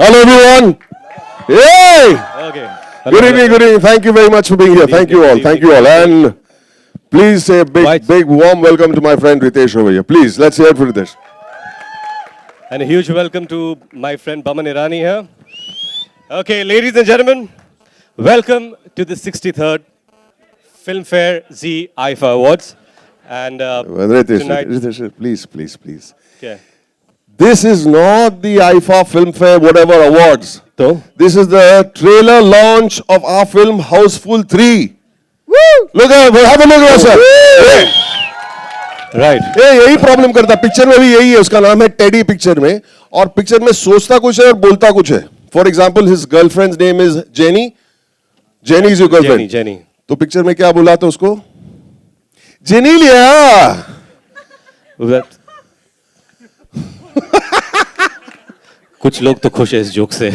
Hello everyone. Hey. Okay. Good evening, good evening. Thank you very much for being here. Thank you all. Thank you all. And please say a big warm welcome to my friend Ritesh over here. Please, let's hear it for Ritesh. And a huge welcome to my friend Baman Irani here. Okay, ladies and gentlemen, welcome to the 63rd Filmfare Zee IFA Awards. And Ritesh, please. Okay. This is not the IFA Filmfare whatever awards. So? This is the trailer launch of our film Houseful 3. Woo! Look at, have a look at sir. Right. यही problem करता picture में भी यही है. उसका नाम है teddy picture में, और पिक्चर में सोचता कुछ है और बोलता कुछ है. For example his girlfriends name is jenny. Jenny is your girlfriend. Jenny. तो पिक्चर में क्या बुलाते उसको? जेनी लिया. कुछ लोग तो खुश है इस जोक से.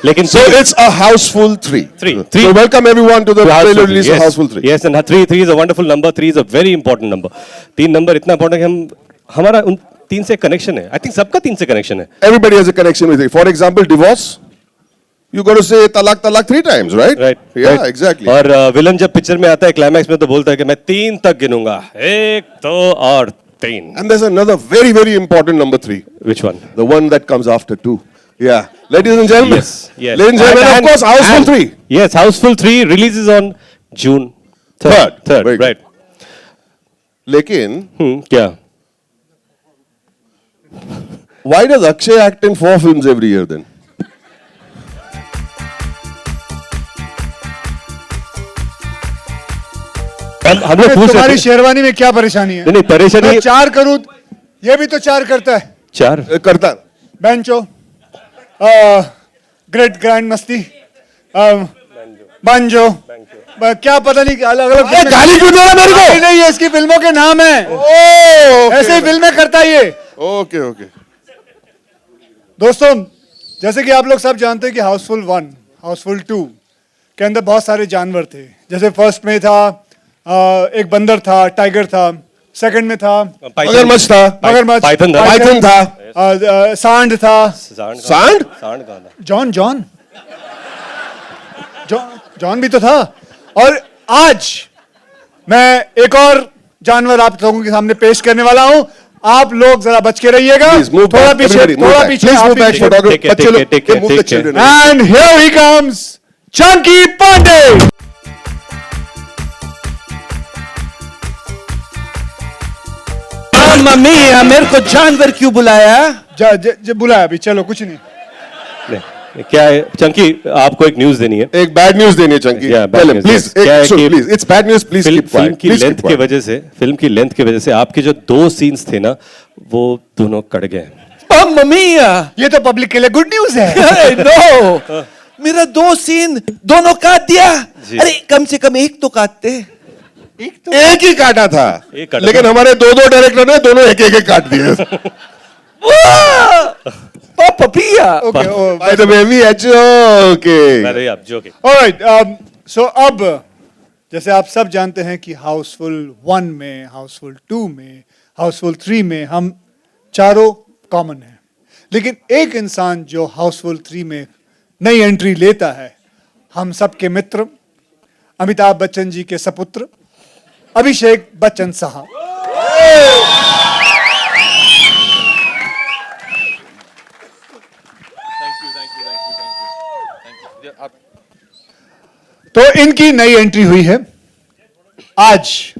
लेकिन So it's a Houseful 3. So welcome everyone to the trailer release of Houseful 3. Yes, and 3 is a wonderful number. 3 is a very important number. 3 number इतना important है कि हमारा उन 3 से कनेक्शन है. I think सबका 3 से कनेक्शन है. Everybody has a connection with it. For example, divorce. You got to say talak 3 times, right? Right. Yeah, right. exactly. और विलन जब पिक्चर में आता है क्लाइमैक्स में तो बोलता है कि मैं 3 तक गिनूंगा. 1 2 और 3. And there's another very important number 3. Which one? The one that comes after 2. Yeah. Ladies and gentlemen. Yes. Ladies and gentlemen, of course, Houseful 3. Yes, Houseful 3 releases on June 3rd. Very good. Right. लेकिन क्या? why does Akshay act in 4 films every year then? हम लोग पूछ तुम्हारी रहे थे. शेरवानी में क्या परेशानी है? नहीं परेशानी मैं 4 करूं, ये भी तो 4 करता है. 4 करता. बेंचो, ग्रेट ग्रैंड मस्ती, बांजो, क्या पता नहीं अलग अलग. गाली क्यों दे रहा मेरे को? नहीं, ये इसकी फिल्मों के नाम है. ऐसे ही फिल्में करता है ये. ओके. दोस्तों, जैसे कि आप लोग सब जानते हैं कि हाउसफुल 1, हाउसफुल 2 के अंदर बहुत सारे जानवर थे. जैसे फर्स्ट में था एक बंदर था, टाइगर था. सेकंड में था मगरमच्छ था. मगरमच्छ, पाइथन था. सांड था. सांड कहाँ था? जॉन भी तो था. और आज मैं एक और जानवर आप लोगों के सामने पेश करने वाला हूं. आप लोग जरा बच के रहिएगा. थोड़ा पीछे. And here he comes Chunky Pandey. Mummy मेरे को जानवर क्यों बुलाया? बुलाया अभी. चलो कुछ नहीं. क्या है चंकी, आपको एक न्यूज़ देनी है. एक बैड न्यूज़ देनी है Chunky. Please it's bad news. Please film की लेंथ की वजह से आपके जो 2 सीन्स थे ना वो दोनों कट गए. मम्मी ये तो पब्लिक के लिए गुड न्यूज है. नो, मेरा 2 सीन दोनों काट दिया. अरे कम से कम एक तो काटते. एक ही काटा था. लेकिन हमारे 2 डायरेक्टर ने दोनों एक काट दिए. पपिया. By the way, we are joking. अरे आप जोकिंग. Alright, so अब जैसे आप सब जानते हैं कि हाउसफुल 1 में, हाउसफुल 2 में, हाउसफुल 3 में हम चारों कॉमन हैं. लेकिन एक इंसान जो हाउसफुल 3 में नई एंट्री लेता है, हम सबके मित्र, अमिताभ बच्चन जी के सपुत्र अभिषेक बच्चन साहब. तो इनकी नई एंट्री हुई है आज.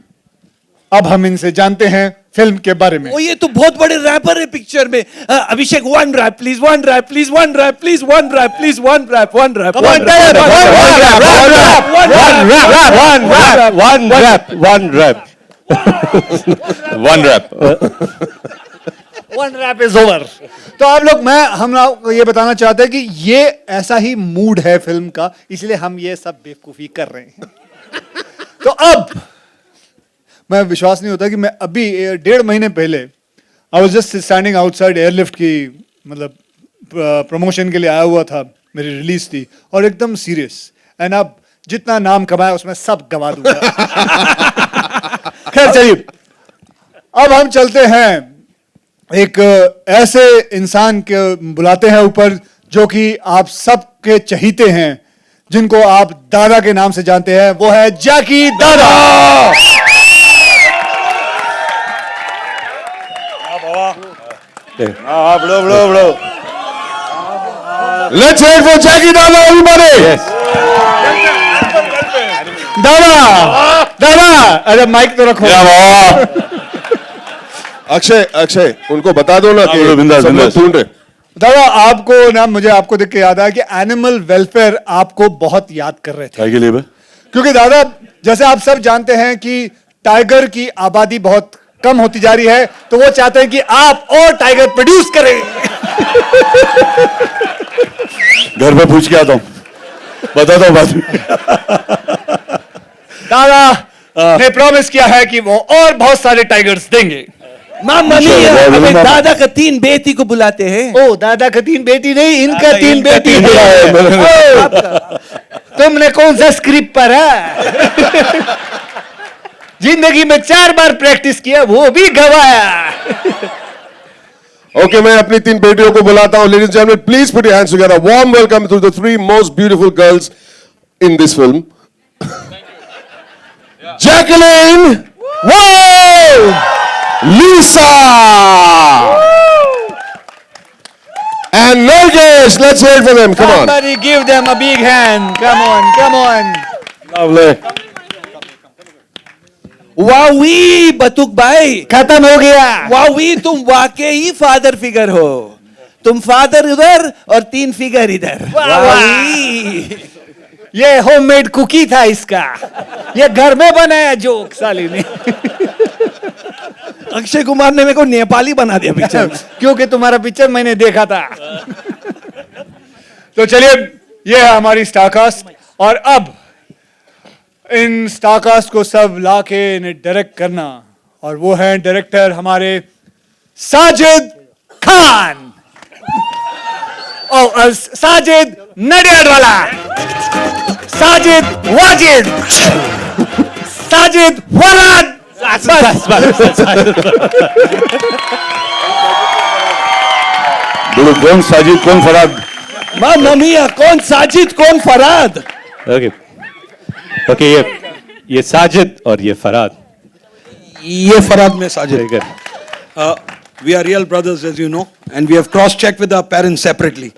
अब हम इनसे जानते हैं फिल्म के बारे में. ओ ये तो बहुत बड़े रैपर है पिक्चर में. Abhishek 1 wrap please, 1 wrap please, 1 wrap please, 1 wrap please, 1 wrap, 1 wrap, 1 wrap is over. तो आप लोग, हम लोग ये बताना चाहते हैं कि ये ऐसा ही मूड है फिल्म का, इसलिए हम ये सब बेवकूफी कर रहे हैं. तो अब मैं विश्वास नहीं होता कि मैं अभी 1.5 महीने पहले I was just standing outside airlift की, मतलब प्रमोशन के लिए आया हुआ था. मेरी रिलीज थी और एकदम सीरियस. एंड अब जितना नाम कमाया उसमें सब गवा दूंगा. खैर चलिए, अब हम चलते हैं एक ऐसे इंसान के बुलाते हैं ऊपर जो कि आप सबके चहीते हैं, जिनको आप दादा के नाम से जानते हैं, वो है जैकी दादा। bro. Let's hear it for Jackie Dada, everybody. Yes. दादा दादा, अरे माइक तो रखो। अक्षय उनको बता दो ना कि बिंदास, सब लोग बिंदास। सुन रहे। दादा आपको ना, मुझे आपको देख के याद आया कि एनिमल वेलफेयर आपको बहुत याद कर रहे थे, क्या के लिए बे? क्योंकि दादा जैसे आप सब जानते हैं कि टाइगर की आबादी बहुत कम होती जा रही है, तो वो चाहते हैं कि आप और टाइगर प्रोड्यूस करें। घर पे पूछ के आता हूँ, बताता हूँ बाद में। दादा ने प्रॉमिस किया है कि वो और बहुत सारे टाइगर्स देंगे। मामा अच्छा, नहीं बहुत अबे मामा। दादा का 3 बेटी को बुलाते हैं। ओ दादा का 3 बेटी नहीं, इनका 3 इनका बेटी तीन है। ओ, तुमने कौन सा स्क्रिप्ट पढ़ा? जिंदगी में 4 बार प्रैक्टिस किया, वो भी गवाया। Okay, मैं अपनी 3 बेटियों को बुलाता हूँ. Ladies and gentlemen, please put your hands together. Warm welcome to the 3 most beautiful girls in this film. Jacqueline, wow, Lisa, and Nargesh. Let's hear it for them. Come on. Somebody give them a big hand. Come on, come on. Lovely. वावी बतुक भाई, खत्म हो गया। वावी तुम वाकई father figure हो। तुम father उधर और 3 फिगर इधर। वावी। ये होममेड कुकी था इसका, ये घर में बनाया जोक साली ने। अक्षय कुमार ने मेरे को नेपाली बना दिया पिक्चर में। क्योंकि तुम्हारा पिक्चर मैंने देखा था। तो चलिए, ये है हमारी स्टारकास्ट, और अब इन स्टारकास्ट को सब लाके इन्हें डायरेक्ट करना, और वो हैं डायरेक्टर हमारे साजिद खान। और साजिद नडियाड वाला, साजिद वाजिद, साजिद वराद। बोलो कौन साजिद कौन फराद? मामा मिया, कौन साजिद कौन फराद? Okay. Okay, ये साजिद और ये फराद. ये फराद में Sajid. Very good. We are real brothers, as you know, and we have cross-checked with our parents separately.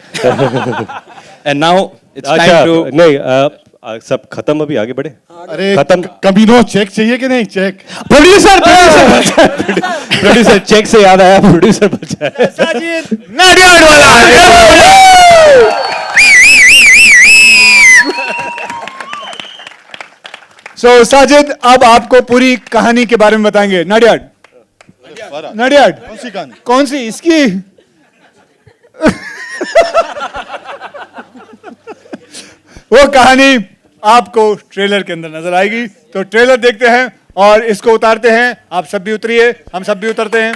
And now it's time time to to- नहीं सब खत्म, अभी आगे बढ़े. अरे खत्म. कमीनो, चेक चाहिए कि नहीं? चेक। प्रोड्यूसर चेक से याद आया, प्रोड्यूसर बचा है. साजिद नडियाड वाला। So, साजिद, अब आपको पूरी कहानी के बारे में बताएंगे। नडियाड, नडियाड कौन सी कहानी? कौन सी? इसकी वो कहानी आपको ट्रेलर के अंदर नजर आएगी, तो ट्रेलर देखते हैं और इसको उतारते हैं। आप सब भी उतरिए, हम सब भी उतरते हैं।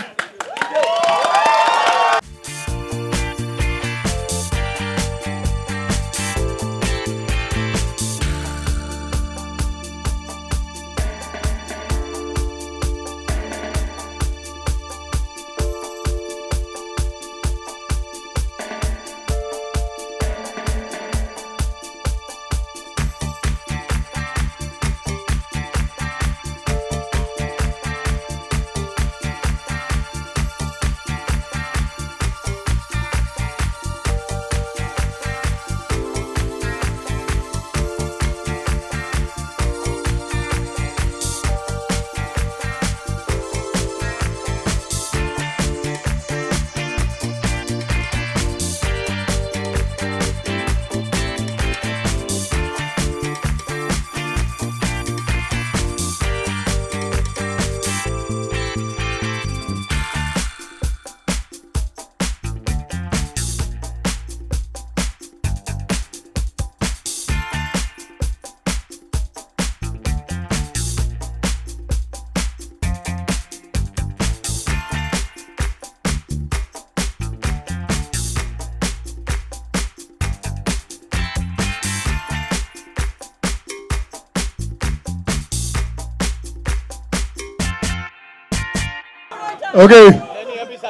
Okay,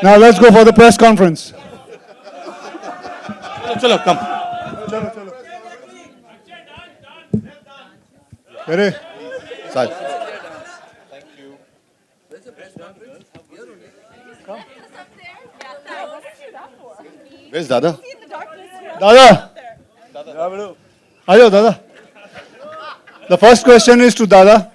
now let's go for the press conference. चलो कम अरे Where's Dada? दादा आ जाओ दादा. The first question is to Dada.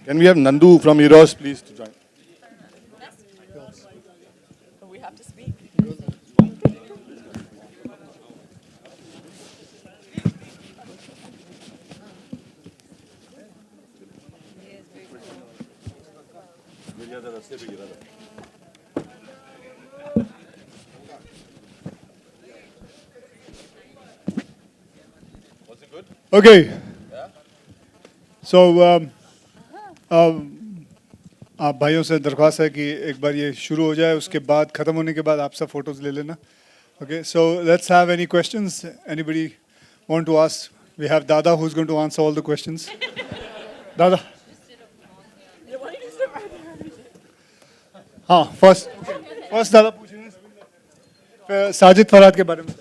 Can we have Nandu from Eros please to join? We have to speak. Okay. So आप भाइयों से दरख्वास्त है कि एक बार ये शुरू हो जाए, उसके बाद खत्म होने के बाद आप सब फोटोज ले लेना. Okay, so let's have any questions. Anybody want to ask? We have Dada who's going to answer all the questions. Dada. हाँ, first दादा पूछेंगे. फिर साजिद फरहाद के बारे में.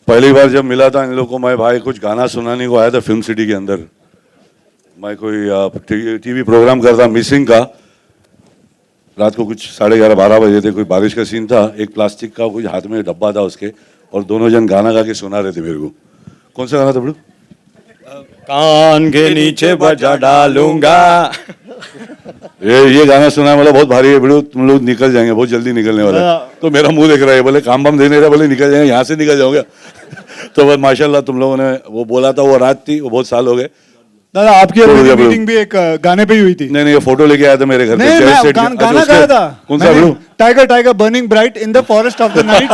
पहली बार जब मिला था इन लोगों को मैं भाई कुछ गाना सुनाने को आया था फिल्म सिटी के अंदर. मैं कोई टीवी प्रोग्राम करता मिसिंग का. रात को कुछ 11:30-12 बजे थे. कोई बारिश का सीन था. एक प्लास्टिक का कुछ हाथ में डब्बा था उसके और दोनों जन गाना गा के सुना रहे थे मेरे को. कौन सा गाना था बड़ू? कान के नीचे बजा डालूंगा. ये गाना सुना मतलब बहुत भारी है बड़ू. तुम लोग निकल जाएंगे, बहुत जल्दी निकलने वाला है. तो मेरा मुंह देख रहा है. बोले काम वाम देने रहा. बोले निकल जाएंगे, यहाँ से निकल जाओगे. तो बस माशाल्लाह तुम लोगों ने वो बोला था. वो रात थी, वो बहुत साल हो गए. दादा आपकी मीटिंग भी एक गाने पे ही हुई थी. नहीं ये फोटो लेके आया था मेरे घर पे. नहीं मैं गाना गाया था. कौन सा बड़ू? Tiger tiger burning bright in the forest of the night.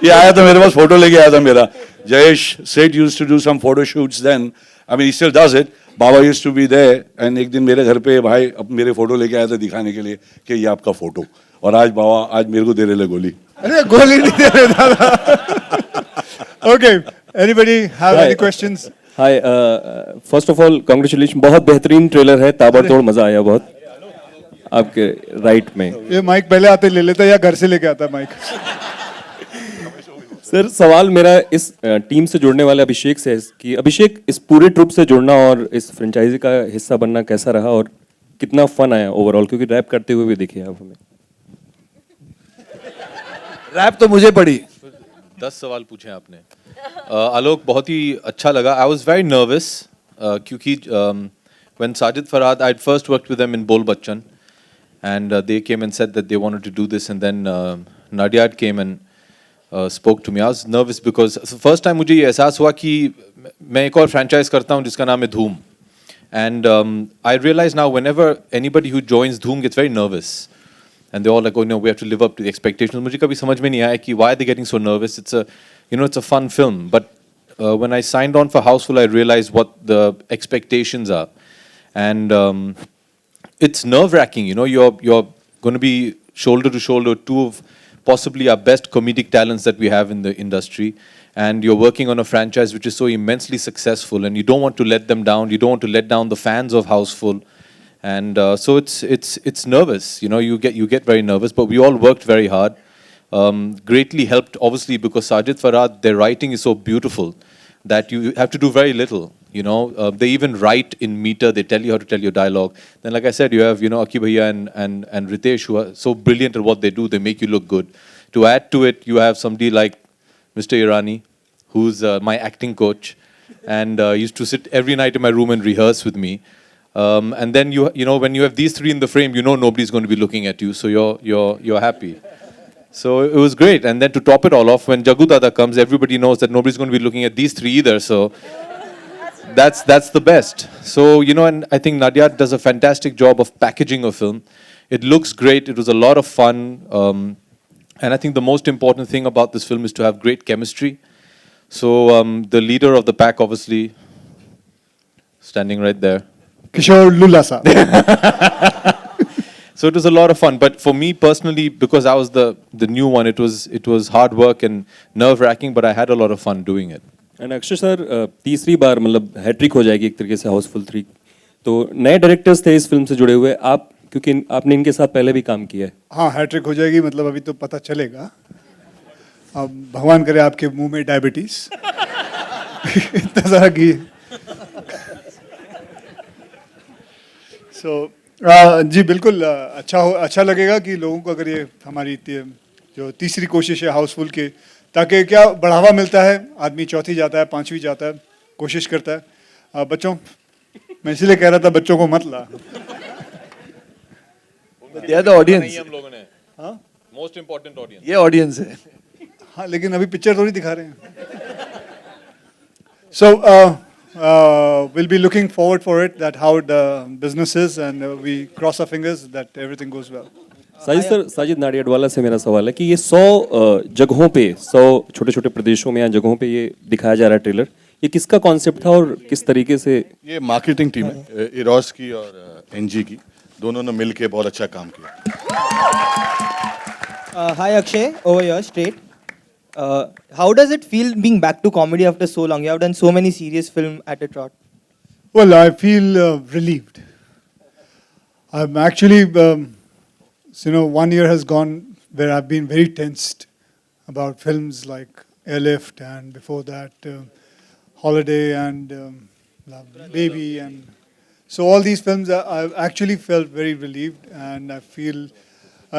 ये आया था मेरे पास, फोटो लेके आया था मेरा. Jayesh Seth used to do some photo shoots then. I mean he still does it. Baba used to be there and एक दिन मेरे घर पे भाई अब मेरे फोटो लेके आया था दिखाने के लिए कि ये आपका फोटो. और आज बाबा आज मेरे को दे रहे गोली. अरे गोली नहीं दे रहे दादा. Okay, anybody have any questions? Hi, first of all congratulation. बहुत बेहतरीन ट्रेलर है, ताबड़तोड़ मजा आया बहुत. आपके राइट में ये माइक पहले आते ले लेता या घर से लेके आता माइक? सर सवाल मेरा इस टीम से जुड़ने वाले अभिषेक से है कि अभिषेक इस पूरे ट्रुप से जुड़ना और इस फ्रेंचाइजी का हिस्सा बनना कैसा रहा और कितना फन आया ओवरऑल, क्योंकि रैप करते हुए भी दिखे आप हमें. रैप तो मुझे पड़ी. 10 सवाल पूछे आपने. आलोक बहुत ही अच्छा लगा. आई वॉज वेरी नर्वस क्योंकि when Sajid Farhad, I'd first worked with them in Bol Bachchan and they came and said that they wanted to do this and then Nadiad came and spoke to me. I was nervous because first time मुझे ये एहसास हुआ कि मैं एक और franchise करता हूँ जिसका नाम है धूम. And I realize now whenever anybody who joins Dhoom gets very nervous. And they're all like, oh no, we have to live up to the expectations. मुझे कभी समझ में नहीं आया कि why are they getting so nervous? It's a, you know, it's a fun film. But when I signed on for Houseful, I realized what the expectations are. And it's nerve-wracking, you know, you're going to be shoulder to shoulder two of possibly our best comedic talents that we have in the industry. And you're working on a franchise which is so immensely successful and you don't want to let them down. You don't want to let down the fans of Houseful. And so it's nervous, you know, you get very nervous, but we all worked very hard. Greatly helped, obviously, because Sajid Farhad, their writing is so beautiful that you have to do very little, you know. They even write in meter, they tell you how to tell your dialogue. Then, like I said, you have, you know, Aki Bhaiya and Ritesh, who are so brilliant at what they do, they make you look good. To add to it, you have somebody like Mr. Irani, who's my acting coach, and used to sit every night in my room and rehearse with me. And then you know, when you have these three in the frame, you know nobody's going to be looking at you, so you're happy. So it was great. And then to top it all off, when Jagu Dada comes, everybody knows that nobody's going to be looking at these three either. So that's the best. So, you know, and I think Nadia does a fantastic job of packaging a film. It looks great. It was a lot of fun. And I think the most important thing about this film is to have great chemistry. So the leader of the pack, obviously, standing right there. Kishore Lulla sahab. So it was a lot of fun, but for me personally, because I was the new one, it was hard work and nerve-wracking, but I had a lot of fun doing it. And Akshay sir तीसरी बार मतलब hat trick हो जाएगी एक तरीके से हाउसफुल 3, तो नए directors थे इस फिल्म से जुड़े हुए आप, क्योंकि आपने इनके साथ पहले भी काम किया है. हाँ, हैट्रिक हो जाएगी मतलब अभी तो पता चलेगा. अब भगवान करे आपके मुंह में डायबिटीज इतना सारा घी. सो जी बिल्कुल अच्छा लगेगा कि लोगों को अगर ये हमारी जो तीसरी कोशिश है हाउसफुल के, ताकि क्या बढ़ावा मिलता है, आदमी चौथी जाता है, पांचवी जाता है, कोशिश करता है. बच्चों, मैं इसलिए कह रहा था बच्चों को मत ला. They are the audience. हम लोगों ने हाँ मोस्ट इम्पोर्टेंट ऑडियंस. ये audience है. हाँ, लेकिन अभी पिक्चर थोड़ी दिखा रहे हैं. So we'll be looking forward for it, that how the business is, and we cross our fingers that everything goes well. Sajid sir, Sajid Nadiadwala से मेरा सवाल है कि ये 100 जगहों पे, 100 छोटे छोटे प्रदेशों में या जगहों पे ये दिखाया जा रहा है ट्रेलर, ये किसका कॉन्सेप्ट था और किस तरीके से? ये मार्केटिंग टीम है इरोस की और एनजी की, दोनों ने मिलके बहुत अच्छा काम किया. Hi Akshay, over here, straight. How does it feel being back to comedy after so long? You have done so many serious film at a trot. Well, I feel relieved. I'm actually, you know, 1 year has gone where I've been very tensed about films like Airlift, and before that, Holiday and Baby, and so all these films, I actually felt very relieved, and I feel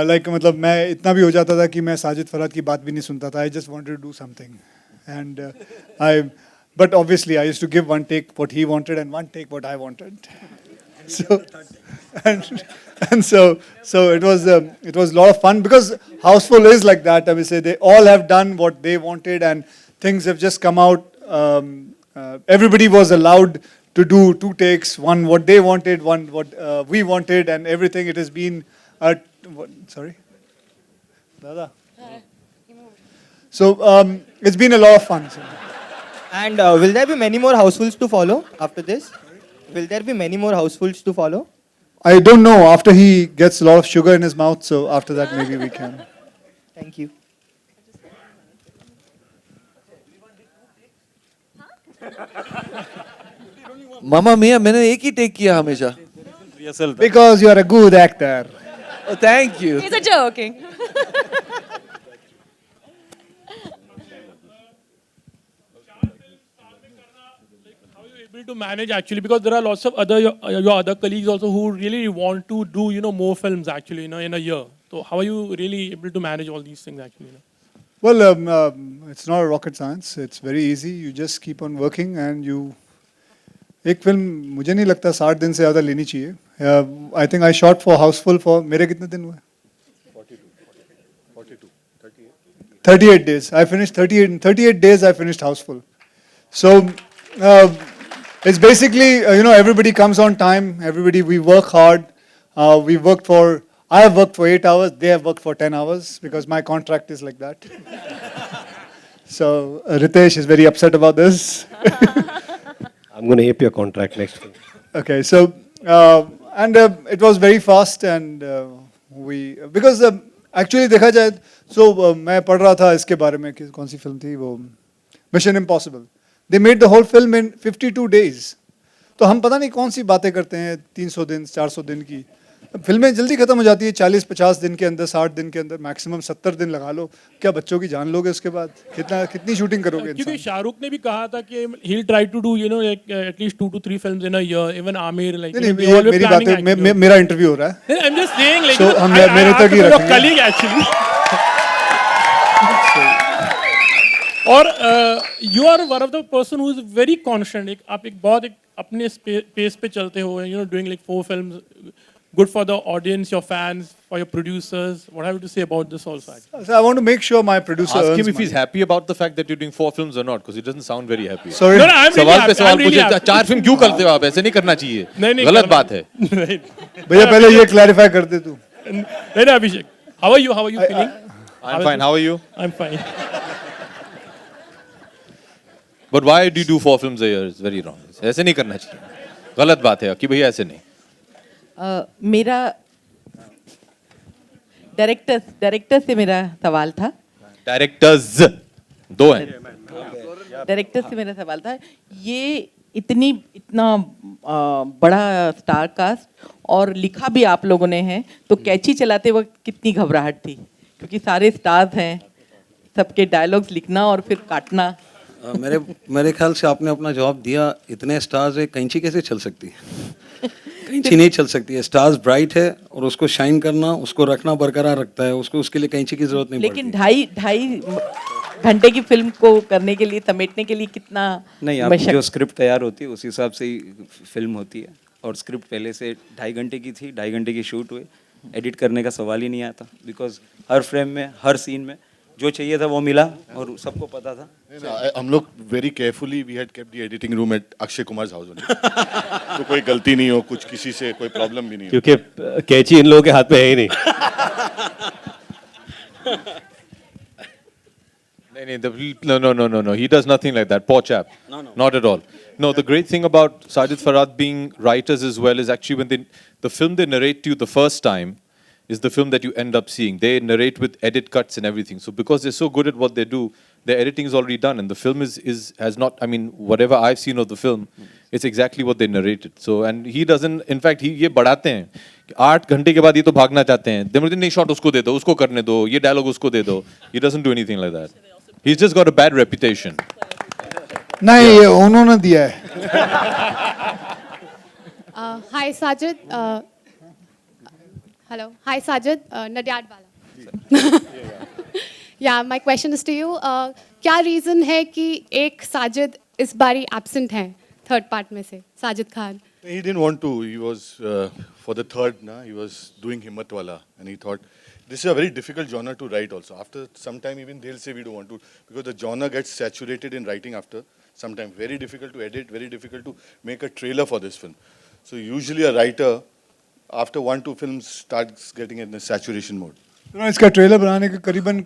like, मतलब मैं इतना भी हो जाता था कि मैं साजिद फरहाद की बात भी नहीं सुनता था. I just wanted to do something, and but obviously I used to give one take what he wanted and one take what I wanted. So and so it was a lot of fun, because Houseful is like that. I would say they all have done what they wanted, and things have just come out. Everybody was allowed to do 2 takes, one what they wanted, one what we wanted, and everything. It has been sorry, Dada. So it's been a lot of fun. And will there be many more housefuls to follow after this? Will there be many more housefuls to follow? I don't know. After he gets a lot of sugar in his mouth, so after that maybe we can. Thank you. मामा मियाँ मैंने एक ही take किया हमेशा. Because you are a good actor. Oh, thank you. He's a joking. Able to manage actually, because there are lots of other your other colleagues also who really want to do more films actually in a year. So how are you really able to manage all these things actually? Well, it's not a rocket science. It's very easy. You just keep on working, and you. एक film मुझे नहीं लगता 60 दिन से ज़्यादा लेनी चाहिए. I think I shot for Houseful for मेरे कितने दिन हुए? 38 days. I finished 38. In 38 days, I finished Houseful. So it's basically everybody comes on time. Everybody, we work hard. I have worked for 8 hours. They have worked for 10 hours because my contract is like that. So Ritesh is very upset about this. I'm going to ape your contract next film. Okay, so and it was very fast, and we because actually देखा जाए so मैं पढ़ रहा था इसके बारे में कि कौन सी फिल्म थी वो Mission Impossible. They made the whole film in 52 days. तो हम पता नहीं कौन सी बातें करते हैं 300 दिन 400 दिन की. फिल्में जल्दी खत्म हो जाती है 40-50 दिन के अंदर, 60 दिन के अंदर, मैक्सिमम 70 दिन लगा लो. क्या बच्चों की जान लोगे उसके बाद? कितनी शूटिंग करोगे? क्योंकि शाहरुख ने भी कहा था कि he'll try to do at least 2 to 3 films in a year. Even Aamir like. नहीं मेरी बात है, मेरा इंटरव्यू हो रहा है. I'm just saying like. So हम मेरे तक ही रखेंगे. Colleague actually. और you are one of the person who is very constant. आप एक बहुत अपने pace पे चलते हो, doing like 4 films. Good for the audience, your fans, for your producers. What have you to say about this also? So I want to make sure my producer Ask earns him if money. he's happy about the fact that you're doing 4 films or not, because he doesn't sound very happy. Sorry. No, I'm really सवाल पे happy. सवाल I'm really पूछे, happy. 4 film क्यों करते हो आप? ऐसे नहीं करना चाहिए. नहीं गलत बात है. नहीं भैया पहले ये क्लैरिफाई कर दे तू. नहीं Abhishek. How are you? How are you feeling? I'm fine. How are you? I'm fine. But why do you do 4 films a year? It's very wrong. ऐसे नहीं करना चाहिए. गलत बात है कि भैया ऐसे नहीं. मेरा डायरेक्टर से मेरा सवाल था. डायरेक्टर्स 2 हैं. डायरेक्टर से मेरा सवाल था, ये इतना बड़ा स्टार कास्ट और लिखा भी आप लोगों ने है, तो कैची चलाते वक्त कितनी घबराहट थी? क्योंकि सारे स्टार्स हैं, सबके डायलॉग्स लिखना और फिर काटना। मेरे ख्याल से आपने अपना जवाब दिया। इतने स्टार्स है, कैंची कैसे चल सकती है? कैंची नहीं चल सकती है। स्टार्स ब्राइट है और उसको शाइन करना, उसको रखना बरकरार रखता है, उसको उसके लिए कैंची की जरूरत नहीं लेकिन पड़ती। ढाई घंटे की फिल्म को करने के लिए, समेटने के लिए कितना नहीं, आप जो स्क्रिप्ट तैयार होती है उस हिसाब से ही फिल्म होती है। और स्क्रिप्ट पहले से 2.5 घंटे की थी, 2.5 घंटे की शूट हुई। एडिट करने का सवाल ही नहीं आता, बिकॉज हर फ्रेम में, हर सीन में जो चाहिए था वो मिला और सबको पता था। हम लोग very carefully we had kept the editing room at Akshay Kumar house only, तो कोई गलती नहीं हो, कुछ किसी से कोई प्रॉब्लम भी नहीं हो, क्योंकि कैची इन लोगों के हाथ में है ही नहीं। No. He does nothing like that. Poor chap. No. Not at all. No, the great thing about Sajid Farhad being writers as well is actually when the film they narrate to you the first time is the film that you end up seeing. They narrate with edit cuts and everything. So because they're so good at what they do, their editing is already done, and the film has not. I mean, whatever I've seen of the film, it's exactly what they narrated. So and he doesn't. In fact, ये बढ़ाते हैं। 8 घंटे के बाद ये तो भागना चाहते हैं। They नहीं शॉट उसको दे दो, उसको करने दो, ये डायलॉग उसको दे दो। He doesn't do anything like that. He's just got a bad reputation. नहीं, ये उन्होंने दिया है। Hi Sajid. Hello. Hi Sajid. Nadyad Wala. Yeah, my question is to you. क्या रीजन है कि एक साजिद इस बारी एब्सेंट हैं थर्ड पार्ट में से, Sajid Khan? he didn't want to. He was for the third, he was doing Himmat Wala, and he thought this is a very difficult genre to write also. After some time even they'll say we don't want to, because the genre gets saturated in writing after some time. Very difficult to edit, very difficult to make a trailer for this film. So usually a writer after 1-2 films starts getting in a saturation mode. इसका trailer बनाने के करीबन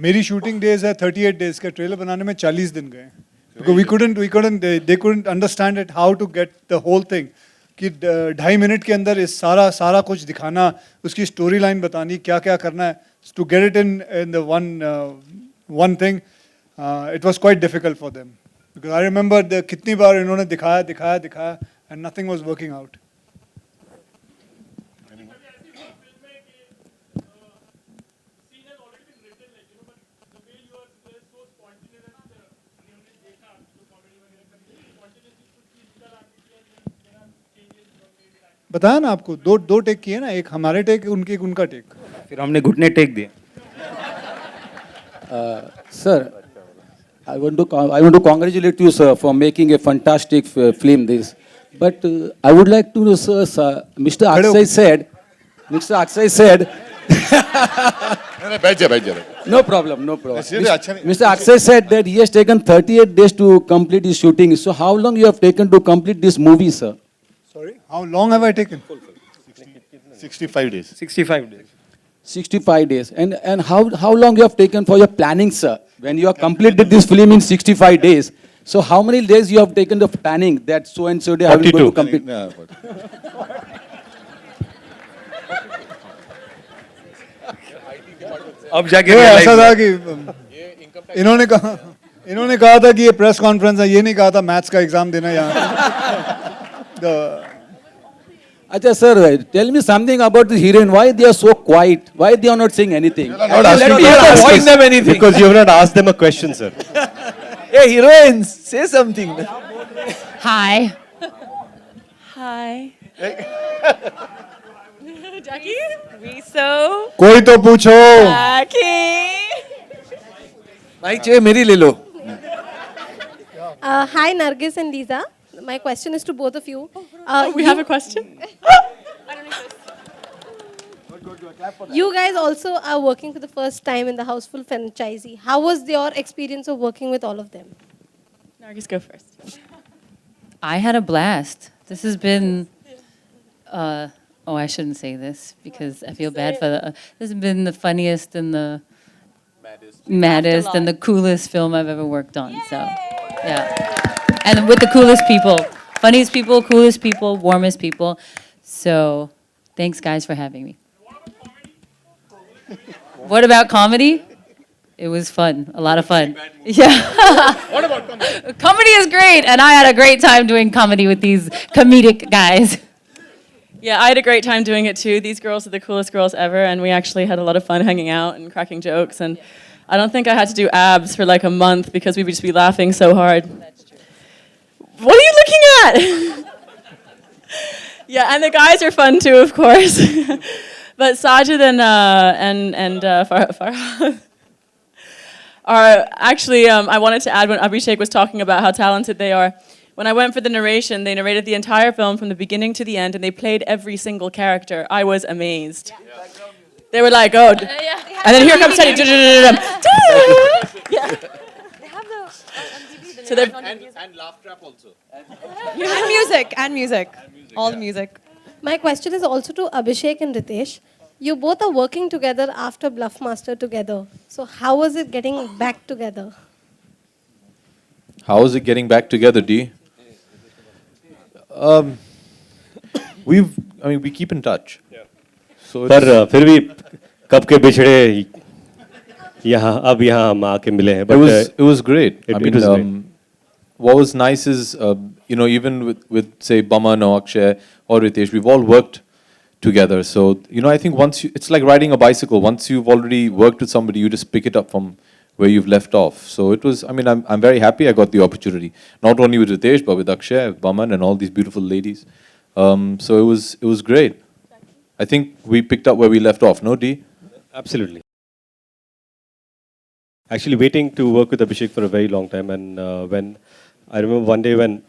मेरी shooting days है 38 days का, trailer बनाने में 40 दिन गए। Because they couldn't understand it, how to get the whole thing. कि 2.5 मिनट के अंदर इस सारा कुछ दिखाना, उसकी स्टोरी लाइन बतानी, क्या क्या करना है, to get it in the one thing, it was quite difficult for them. Because I remember कितनी बार इन्होंने दिखाया and nothing was working out. बताया ना आपको, दो टेक किए ना, एक हमारे टेक, उनका टेक, फिर हमने घुटने टेक दिए। Sir, I want to congratulate you, sir, for making a fantastic film. This, but I would like to know, sir, Mr. Akshay said. बैठ जा। No problem. Mr. Akshay said that he has taken 38 days to complete his shooting. So how long you have taken to complete this movie, sir? Sorry, how long have I taken? 65 days. 65 days. 65 days. And how long you have taken for your planning, sir? When you have completed this film in 65 days, so how many days you have taken the planning that so and so day I will go to complete? अब जाके ऐसा था कि इन्होंने कहा था कि ये प्रेस कॉन्फ्रेंस है, ये नहीं कहा था मैथ्स का एग्जाम देना यहाँ। Acha sir, tell me something about the heroine. Why they are so quiet? Why they are not saying anything? Avoid them anything. Because you have not asked them a question, sir. Hey heroines, say something. Hi. Hi. Jackie? Riso? कोई तो पूछो। Jackie? Mic चाहिए, मेरी ले लो। Hi Nargis and Lisa. My question is to both of you. We have a question? You guys also are working for the first time in the Houseful franchisee. How was your experience of working with all of them? Nargis, go first. I had a blast. This has been, I shouldn't say this because I feel bad for this has been the funniest and the maddest and the coolest film I've ever worked on. So, yeah. And with the coolest people, funniest people, coolest people, warmest people. So, thanks guys for having me. What about comedy? It was fun, a lot of fun. Yeah. What about comedy? Comedy is great, and I had a great time doing comedy with these comedic guys. Yeah, I had a great time doing it too. These girls are the coolest girls ever, and we actually had a lot of fun hanging out and cracking jokes. And I don't think I had to do abs for like a month because we would just be laughing so hard. That's true. What are you looking at? Yeah, and the guys are fun too, of course. But Sajid and Farhad are actually, I wanted to add when Abhishek was talking about how talented they are. When I went for the narration, they narrated the entire film from the beginning to the end, and they played every single character. I was amazed. They were like, oh, and then here comes Teddy. Yeah. So and laugh trap also. And music. All the music. My question is also to Abhishek and Ritesh. You both are working together after Bluffmaster together. So how was it getting back together? How is it getting back together, D? We keep in touch. So पर फिर भी कब के बिछड़े यहाँ अब यहाँ हम आके मिले हैं. But it was great. It I mean, was great. what was nice is, even with say Baman or Akshay or Ritesh, we've all worked together. So, I think it's like riding a bicycle. Once you've already worked with somebody, you just pick it up from where you've left off. So it was, I'm very happy I got the opportunity. Not only with Ritesh, but with Akshay, Baman, and all these beautiful ladies. So it was great. I think we picked up where we left off, no, D? Absolutely. Actually waiting to work with Abhishek for a very long time, and when I remember one day when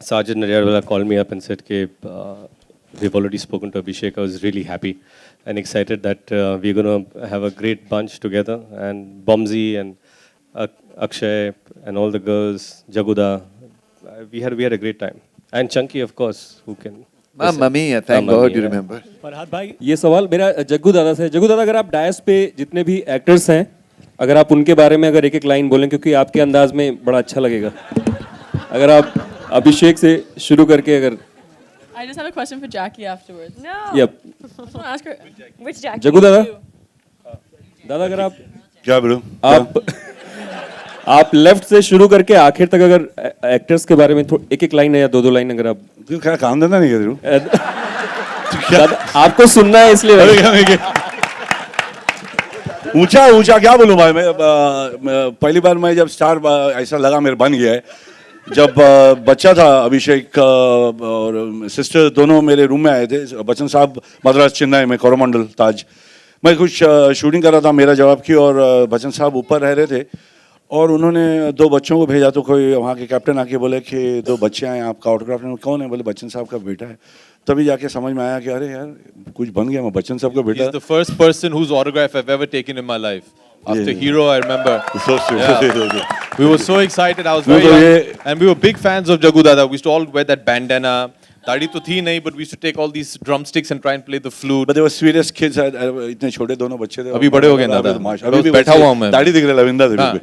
Sajid Nadyadwala called me up and said that we've already spoken to Abhishek, I was really happy and excited that we're going to have a great bunch together, and Bomzi and Akshay and all the girls, Jaguda, we had a great time. And Chunky, of course, who can... Mamma mia, thank God you remember. Farhad भाई, ये सवाल मेरा जग्गू दादा से. जग्गू दादा, अगर आप DISE पे जितने भी एक्टर्स हैं, अगर आप उनके बारे में अगर एक लाइन बोलें, क्योंकि आपके अंदाज में बड़ा अच्छा लगेगा. अगर आप अभिषेक से शुरू करके अगर... I just have a question for Jackie afterwards. No. Yep. I just want to ask her. Which Jackie? Jaggu दादा, दादा अगर आप... क्या बोलूं? आप लेफ्ट से शुरू करके आखिर तक अगर एक्टर्स के बारे में एक लाइन या दो लाइन अगर आप... तू क्या काम धंधा नहीं कर रहा? आपको सुनना है इसलिए ऊंचा ऊंचा क्या बोलूं भाई. मैं पहली बार मैं जब स्टार ऐसा लगा मेरे बन गया है, जब बच्चा था अभिषेक और सिस्टर दोनों मेरे रूम में आए थे. बच्चन साहब मद्रास चेन्नई में कोरोमंडल ताज, मैं कुछ शूटिंग कर रहा था, मेरा जवाब की, और बच्चन साहब ऊपर रह रहे थे और उन्होंने दो बच्चों को भेजा. तो कोई वहाँ के कैप्टन आके बोले कि दो बच्चे आए आपका ऑटोग्राफ लेने. कौन है? बोले बच्चन साहब का बेटा है. तभी जाके समझ में आया कि अरे यार कुछ बन गया, मैं बच्चन साहब का बेटा. He's the first person whose autograph I've ever taken in my life. After Hero, I remember. So sweet. Yeah. We were so excited. I was very young, and we were big fans of Jaggu Dada. We used to all wear that bandana. दाढ़ी तो थी नहीं, but we used to take all these drumsticks and try and play the flute. But they were sweetest kids. इतने छोटे दोनों बच्चे थे. अभी बड़े हो गए ना दादा. अभी भी बैठा हुआ हूँ मैं. दाढ़ी दिख रहा है लविंदा दिख रही.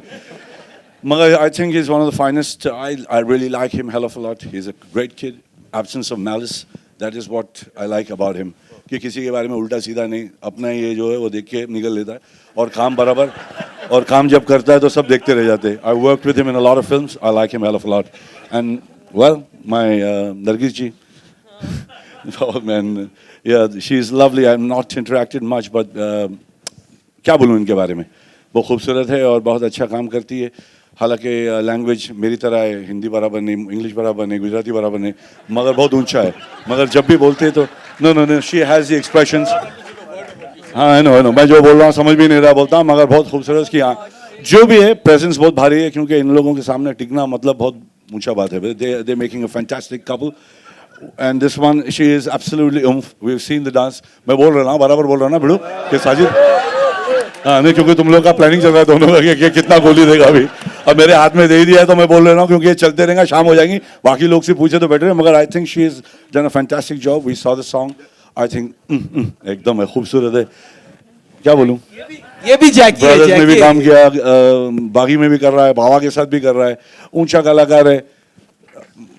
मगर I think he's one of the finest. I really like him hell of a lot. He's a great kid. Absence of malice. That is what I like about him. कि किसी के बारे में उल्टा सीधा नहीं, अपना ये जो है वो देख के निकल लेता है, और काम बराबर, और काम जब करता है तो सब देखते रह जाते हैं. I worked with him in a lot of films. I like him hell of a lot. And well, my Nargis ji, oh man, yeah, she's lovely. I'm not interacted much, but क्या बोलूँ इनके बारे में, वो खूबसूरत है और बहुत अच्छा काम करती है. हालांकि लैंग्वेज मेरी तरह है, हिंदी बराबर नहीं, इंग्लिश बराबर नहीं, गुजराती बराबर नहीं, मगर बहुत ऊंचा है. मगर जब भी बोलते हैं तो no she has the expressions. हाँ आई नो मैं जो बोल रहा हूँ समझ भी नहीं रहा बोलता हूँ, मगर बहुत खूबसूरत उसकी जो भी है प्रेजेंस बहुत भारी है, क्योंकि इन लोगों के सामने टिकना मतलब बहुत ऊंचा बात है. They making a fantastic couple. And this one, she is absolutely oomph. We've seen the dance. मैं बोल रहा हूँ, बराबर बोल रहा हूँ ना भिड़ू कि साजिद. हाँ नहीं, क्योंकि तुम लोग का प्लानिंग चल रहा है दोनों का कि कितना गोली देगा अभी. अब मेरे हाथ में दे ही दिया है तो मैं बोल रहा हूँ, क्योंकि ये चलते रहेगा, शाम हो जाएगी, बाकी लोग से पूछे तो बेटर है. मगर I think she has done a fantastic job. We saw the song. I think एकदम है, खूबसूरत है. क्या बोलूँ? ये भी जैकी है. ब्रदर्स में भी काम किया, बागी में भी कर रहा है, बाबा के साथ भी कर रहा है, ऊंचा कलाकार है.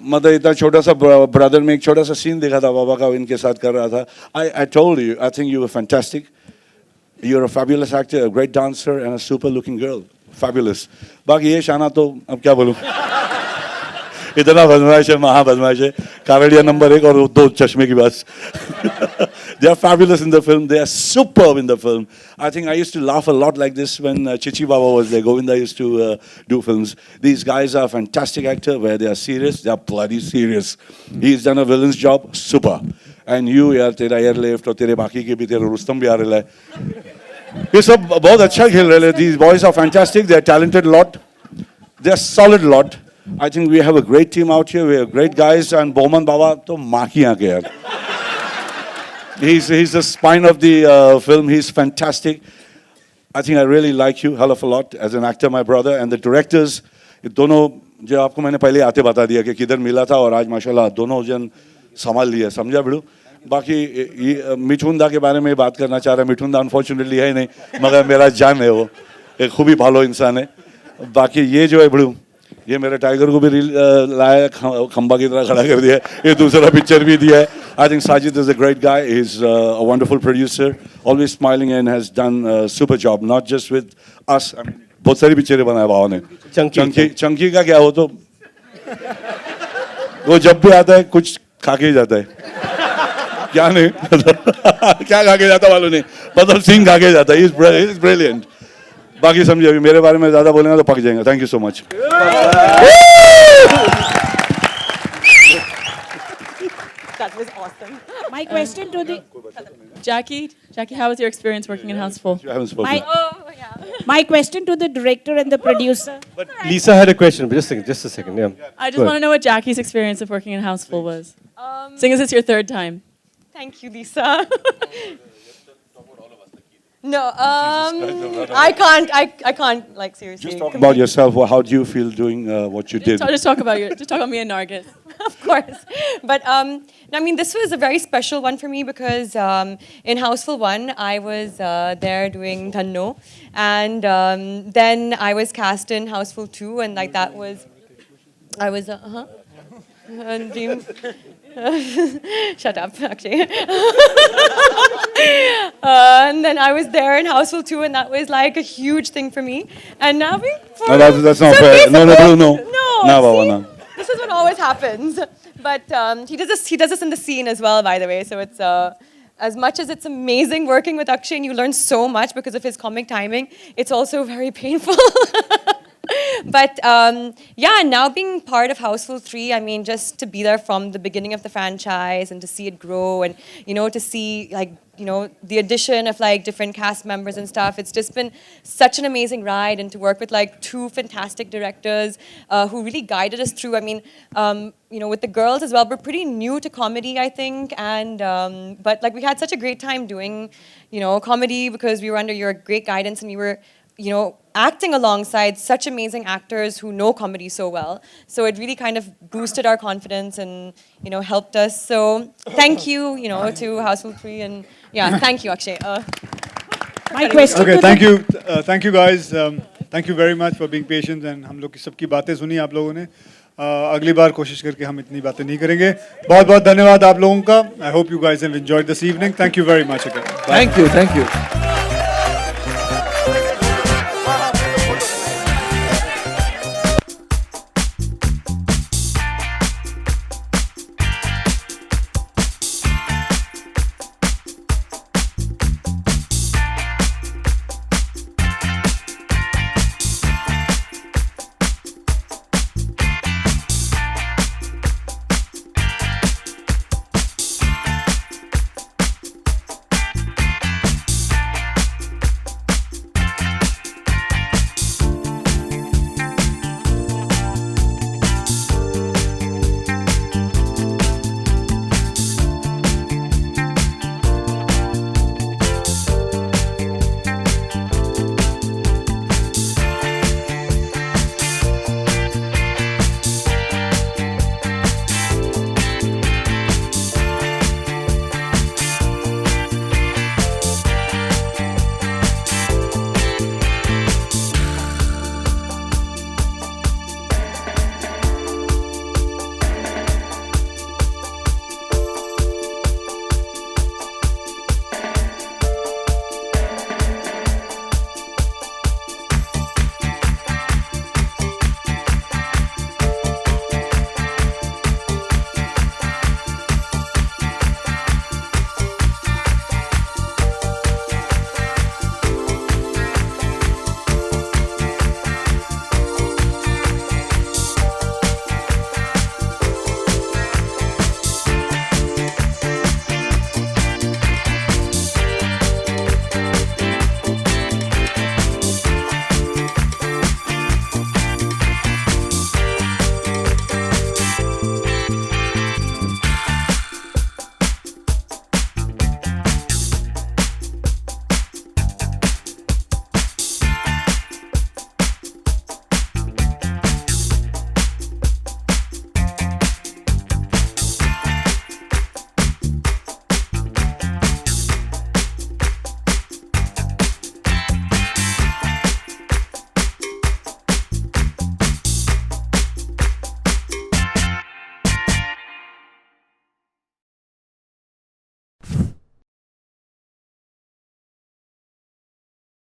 मतलब इतना छोटा सा ब्रदर में एक छोटा सा सीन देखा था बाबा का, इनके साथ कर रहा था. I told you, I think you were fantastic. you're a fabulous actor, a great dancer, and a super looking girl. Fabulous. बाकी ये शाना तो अब क्या बोलूं? इतना बदमाश है, महा बदमाश है, कावड़िया नंबर 1 और 2 चश्मे की बात. They are fabulous in the film. They are superb in the film. I think I used to laugh a lot like this when Chichi Baba was there. Govinda used to do films. These guys are fantastic actors. Where they are serious, they are bloody serious. He's done a villain's job, super. And you, यार तेरा airlift और तेरे बाकी के भी तेरा रुस्तम भी आ रहा है. ये सब बहुत अच्छा खेल रहे हैं. These boys are fantastic. They are talented lot. They are solid lot. I think we have a great team out here. We have great guys. And Bowman Baba तो माँ की आंखें यार. He's the spine of the film. He's fantastic. I think I really like you hell of a lot as an actor, my brother, and the directors. ये दोनों जो आपको मैंने पहले आते बता दिया कि किधर मिला था और आज माशाल्लाह दोनों जन संभाल लिया. समझा बिड़ू? बाकी ये मिठुन दा के बारे में बात करना चाह रहा है. मिठुन दा अनफॉर्चुनेटली है नहीं, मगर मेरा जान है. वो एक खूबी भालो इंसान है. बाकी ये जो है बिड़ू, ये मेरे टाइगर को भी लाया, खंबा की तरह खड़ा कर दिया है. ये दूसरा पिक्चर भी दिया है. I think Sajid is a great guy. He's a wonderful producer, always smiling and has done a super job, not just with us. I mean, बहुत सारी पिक्चरें बनाया बाबा ने. चंकी का क्या हो तो वो जब भी आता है कुछ खा के ही जाता है. क्या नहीं क्या खा के जाता मालूम नहीं, मतलब सिंह खा के जाता है. He's brilliant. बाकी समझिए, अभी मेरे बारे में ज्यादा बोलेंगे तो पक जाएंगे. Thank you so much. That was awesome. My question to the Jackie, how was your experience working in Houseful? You haven't spoken. My question to the director and the producer. But Lisa had a question. But just a second. Yeah. I just want to know what Jackie's experience of working in Houseful was. Seeing as it's your 3rd time. Thank you, Lisa. No, I can't, like, seriously. Just talk about yourself. How do you feel doing what you did? Just talk about me and Nargis. Of course. But, I mean, this was a very special one for me because in Houseful 1, I was there doing Dhanno. And then I was cast in Houseful 2, and like that was, I was, Dream. Shut up, actually. And then I was there in Houseful 2, and that was like a huge thing for me. And now No, that's not fair. No. No. This is what always happens. But he does this in the scene as well, by the way. So it's as much as it's amazing working with Akshay, and you learn so much because of his comic timing, it's also very painful. But yeah, now being part of Houseful 3, I mean, just to be there from the beginning of the franchise and to see it grow and, to see, like, the addition of, like, different cast members and stuff, it's just been such an amazing ride, and to work with, like, 2 fantastic directors who really guided us through. I mean, with the girls as well, we're pretty new to comedy, I think, and but, like, we had such a great time doing, comedy because we were under your great guidance, and we were, acting alongside such amazing actors who know comedy so well. So it really kind of boosted our confidence and, helped us. So thank you, to Houseful 3, and yeah, thank you, Akshay. My question. Okay, thank you guys. Thank you very much for being patient, and हम लोग की सबकी बातें सुनी आप लोगों ने. अगली बार कोशिश करके हम इतनी बातें नहीं करेंगे. बहुत बहुत धन्यवाद आप लोगों का. I hope you guys have enjoyed this evening. Thank you very much again. Thank you.